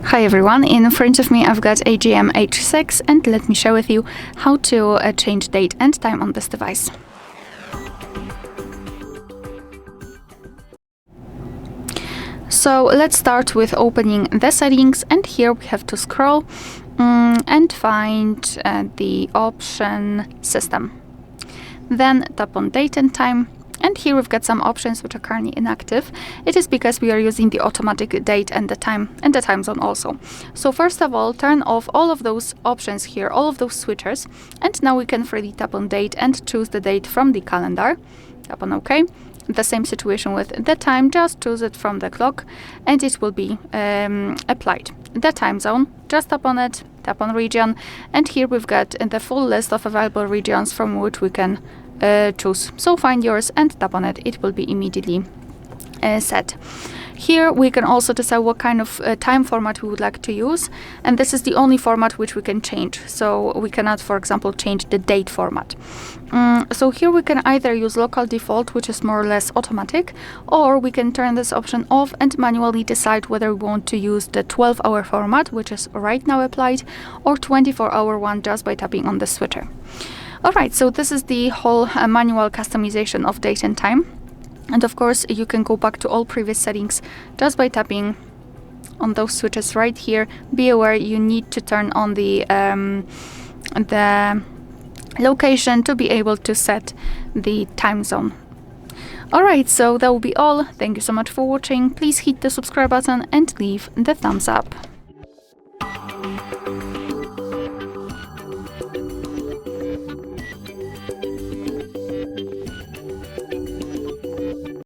Hi everyone, in front of me I've got AGM H6 and let me share with you how to change date and time on this device. So let's start with opening the settings, and here we have to scroll and find the option system. Then tap on date and time. And here we've got some options which are currently inactive. It is because we are using the automatic date and the time zone also. So first of all, turn off all of those options here, all of those switchers. And now we can freely tap on date and choose the date from the calendar. Tap on OK. The same situation with the time, just choose it from the clock and it will be applied. The time zone, just tap on it, tap on region, and here we've got the full list of available regions from which we can choose. So find yours and tap on it, it will be immediately set. Here we can also decide what kind of time format we would like to use, and this is the only format which we can change. So we cannot, for example, change the date format. So here we can either use local default, which is more or less automatic, or we can turn this option off and manually decide whether we want to use the 12-hour format, which is right now applied, or 24-hour one just by tapping on the switcher. Alright, so this is the whole manual customization of date and time. And of course, you can go back to all previous settings just by tapping on those switches right here. Be aware you need to turn on the location to be able to set the time zone. Alright, so that will be all. Thank you so much for watching. Please hit the subscribe button and leave the thumbs up.